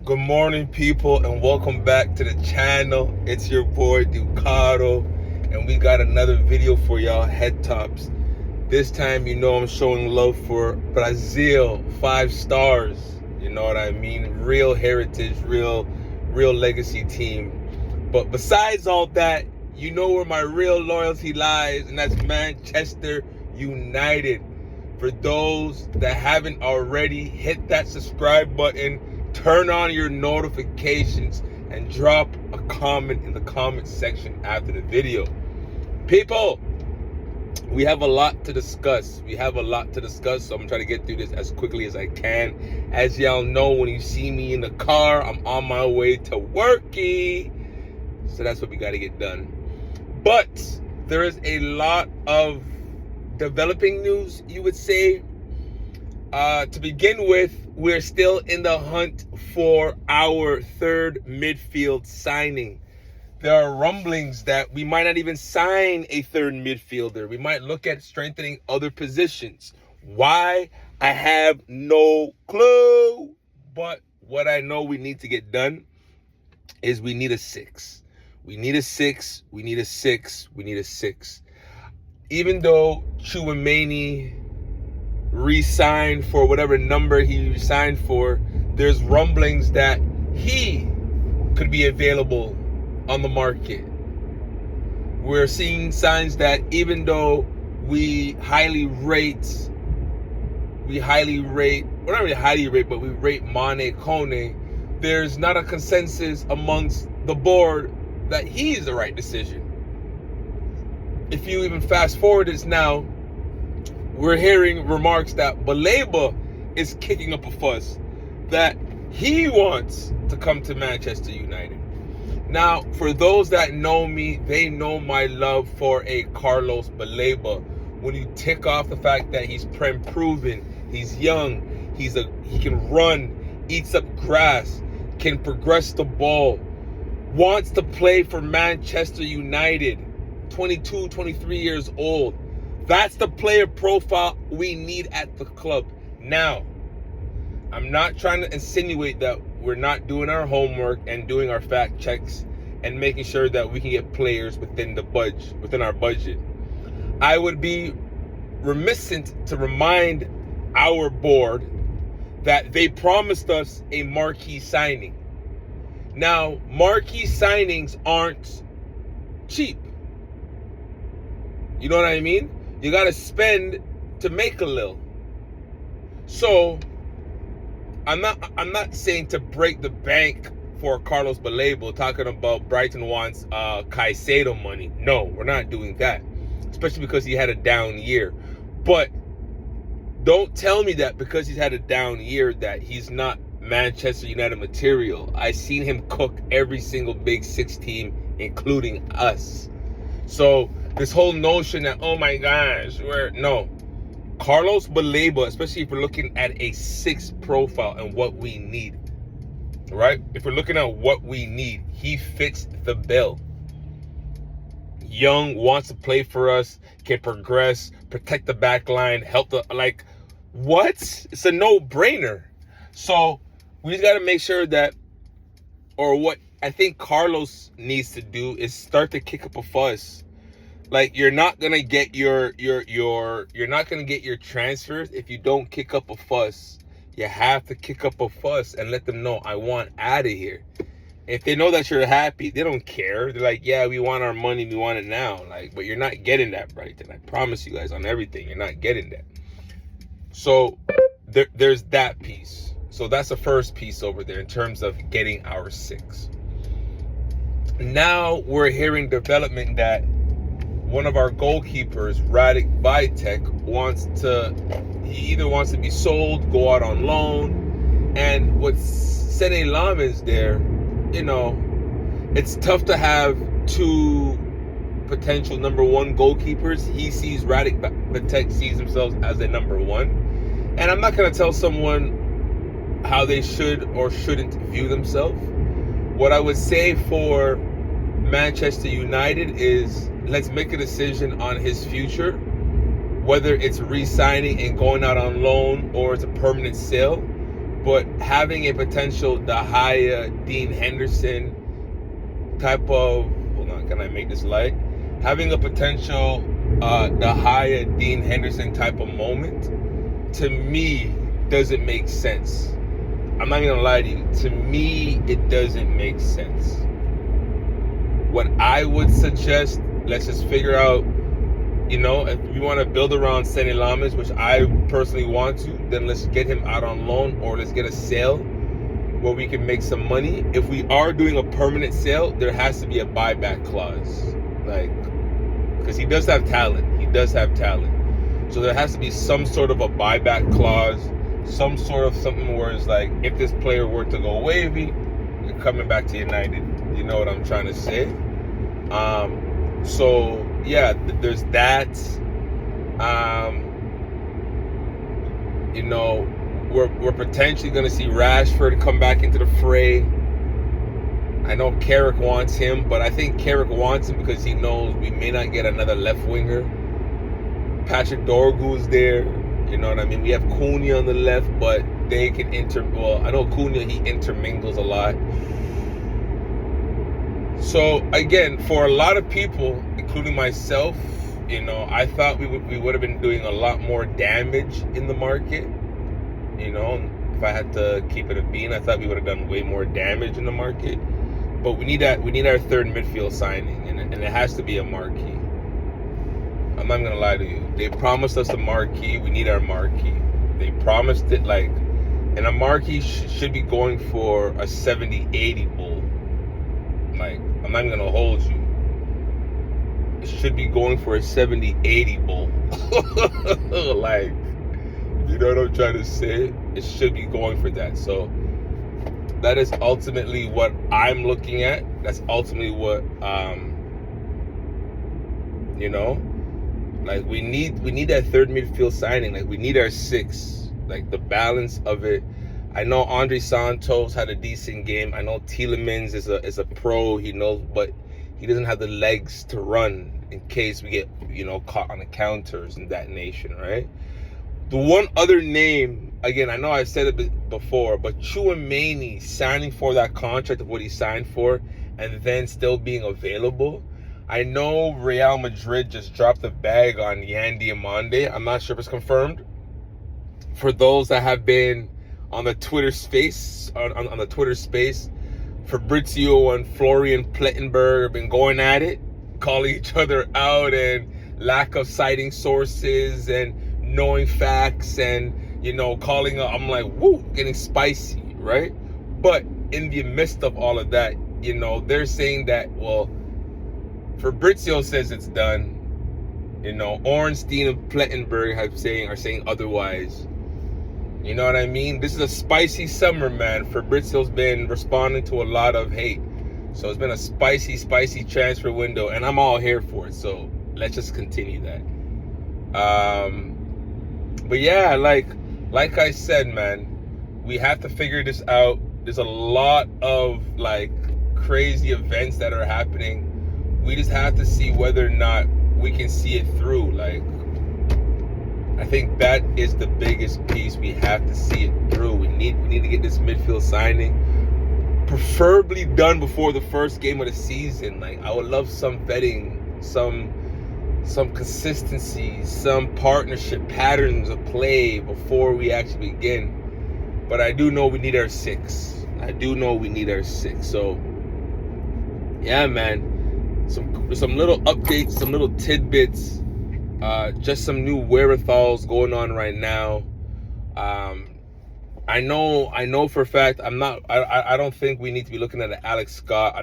Good morning, people, and welcome back to the channel. It's your boy Ducado, and we got another video for y'all, head tops. This time, I'm showing love for Brazil, 5 stars. You know what I mean? Real heritage, real legacy team. But besides all that, you know where my real loyalty lies, and that's Manchester United. For those that haven't already, hit that subscribe button, turn on your notifications, and drop a comment in the comment section after the video. People, we have a lot to discuss. So I'm gonna try to get through this as quickly as I can. As y'all know, when you see me in the car, I'm on my way to worky. So that's what we gotta get done. But there is a lot of developing news, you would say. To begin with, we're still in the hunt for our third midfield signing. There are rumblings that we might not even sign a third midfielder. We might look at strengthening other positions. Why? I have no clue. But what I know we need to get done is we need a 6. We need a 6. Even though Tchouaméni re-signed for whatever number he signed for, there's rumblings that he could be available on the market. We're seeing signs that even though we rate Mane Kone, there's not a consensus amongst the board that he's the right decision. If you even fast forward this now, we're hearing remarks that Baleba is kicking up a fuss, that he wants to come to Manchester United. Now, for those that know me, they know my love for a Carlos Baleba. When you tick off the fact that he's prem proven, he's young, he can run, eats up grass, can progress the ball, wants to play for Manchester United, 22, 23 years old. That's the player profile we need at the club. Now, I'm not trying to insinuate that we're not doing our homework and doing our fact checks and making sure that we can get players within our budget. I would be remiss to remind our board that they promised us a marquee signing. Now, marquee signings aren't cheap. You know what I mean? You got to spend to make a little. So, I'm not saying to break the bank for Carlos Baleba, talking about Brighton wants Caicedo money. No, we're not doing that. Especially because he had a down year. But don't tell me that because he's had a down year that he's not Manchester United material. I've seen him cook every single Big 6 team, including us. So this whole notion that, oh my gosh, no. Carlos Baleba, especially if we're looking at a 6 profile and what we need, right? If we're looking at what we need, he fits the bill. Young, wants to play for us, can progress, protect the back line, what? It's a no-brainer. So we just got to make sure that, or what I think Carlos needs to do is start to kick up a fuss. Like, you're not gonna get your transfers if you don't kick up a fuss. You have to kick up a fuss and let them know, I want out of here. If they know that you're happy, they don't care. They're like, yeah, we want our money, we want it now. But you're not getting that, Brighton. I promise you guys on everything, you're not getting that. So there's that piece. So that's the first piece over there in terms of getting our 6. Now we're hearing development that one of our goalkeepers, Radik Vitek, he either wants to be sold, go out on loan. And with Sene Lammens there, it's tough to have 2 potential number 1 goalkeepers. He sees Radik Vitek sees himself as a number 1. And I'm not going to tell someone how they should or shouldn't view themselves. What I would say for Manchester United is, let's make a decision on his future, whether it's re-signing and going out on loan or it's a permanent sale. but having a potential Dahaya, Dean Henderson type of, hold on, can I make this light? Having a potential Dahaya, Dean Henderson type of moment, to me, doesn't make sense. I'm not even gonna lie to you. To me, it doesn't make sense. What I would suggest, let's just figure out, if we want to build around Senny Lammers, which I personally want to, then let's get him out on loan, or let's get a sale where we can make some money. If we are doing a permanent sale, there has to be a buyback clause, because he does have talent. So there has to be some sort of a buyback clause, some sort of something where it's like, if this player were to go wavy, you're coming back to United. You know what I'm trying to say? So yeah, there's that. We're potentially going to see Rashford come back into the fray. I know Carrick wants him, but I think Carrick wants him because he knows we may not get another left winger. Patrick Dorgu's there. You know what I mean? We have Cunha on the left, but they can I know Cunha, he intermingles a lot. So again, for a lot of people, including myself, I thought we would have been doing a lot more damage in the market. If I had to keep it a bean, I thought we would have done way more damage in the market. But we need our third midfield signing, and it has to be a marquee. I'm not gonna lie to you. They promised us a marquee. We need our marquee. They promised it and a marquee should be going for a 70-80 bull. I'm not even gonna hold you. It should be going for a 70-80 bull. You know what I'm trying to say? It should be going for that. So that is ultimately what I'm looking at. That's ultimately what we need that third midfield signing. We need our six. The balance of it. I know Andre Santos had a decent game. I know Tielemans is a pro. He knows, but he doesn't have the legs to run in case we get caught on the counters in that nation, right? The one other name, again, I know I've said it before, but Tchouaméni signing for that contract of what he signed for and then still being available. I know Real Madrid just dropped the bag on Yan Diomande. I'm not sure if it's confirmed. For those that have been on the Twitter space, on the Twitter space, Fabrizio and Florian Plettenberg have been going at it, calling each other out, and lack of citing sources and knowing facts, and calling up. I'm like, woo, getting spicy, right? But in the midst of all of that, they're saying that, well, Fabrizio says it's done. Ornstein and Plettenberg are saying otherwise. You know what I mean? This is a spicy summer, man. Fabrizio's been responding to a lot of hate. So it's been a spicy transfer window, and I'm all here for it. So let's just continue that. But yeah, like I said, man, we have to figure this out. There's a lot of crazy events that are happening. We just have to see whether or not we can see it through. I think that is the biggest piece. We have to see it through. We need to get this midfield signing preferably done before the first game of the season. I would love some vetting, some consistency, some partnership patterns of play before we actually begin. But I do know we need our six. So yeah, man. Some little updates, some little tidbits, just some new wherewithals going on right now. I know for a fact I don't think we need to be looking at an Alex Scott,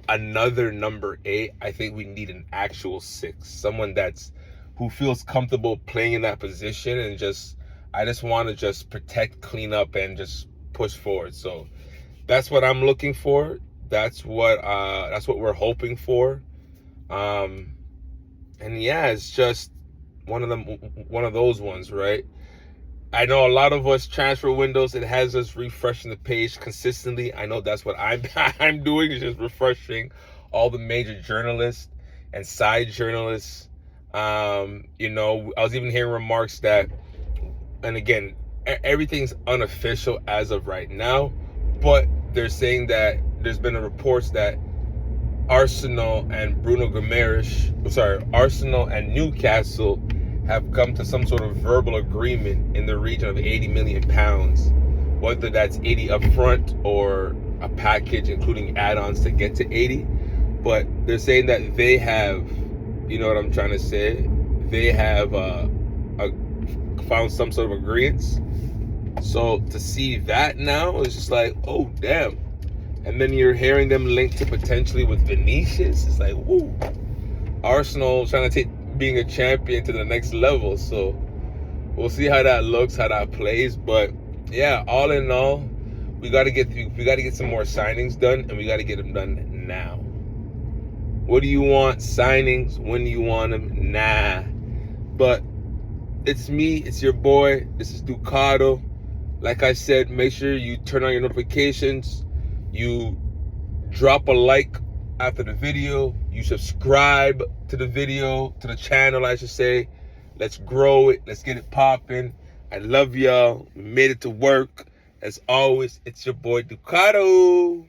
another number 8. I think we need an actual 6, someone who feels comfortable playing in that position, and I just want to just protect, clean up, and just push forward. So that's what I'm looking for. That's what we're hoping for. And yeah, it's just one of those ones, right? I know a lot of us transfer windows, it has us refreshing the page consistently. I know that's what I'm doing, is just refreshing all the major journalists and side journalists. I was even hearing remarks that, and again, everything's unofficial as of right now, but they're saying that there's been reports that Arsenal and Arsenal and Newcastle have come to some sort of verbal agreement in the region of 80 million pounds, whether that's 80 upfront or a package including add-ons to get to 80. But they're saying that they have, you know what I'm trying to say, they have found some sort of agreements. So to see that now, it's just like, oh damn. And then you're hearing them linked to potentially with Vinicius. It's like, woo. Arsenal trying to take being a champion to the next level. So we'll see how that looks, how that plays. But yeah, all in all, we gotta get some more signings done, and we gotta get them done now. What do you want? Signings. When do you want them? Nah. But it's me, it's your boy. This is Ducado. Like I said, make sure you turn on your notifications. You drop a like after the video. You subscribe to the video, to the channel, I should say. Let's grow it. Let's get it popping. I love y'all. We made it to work. As always, it's your boy Ducado.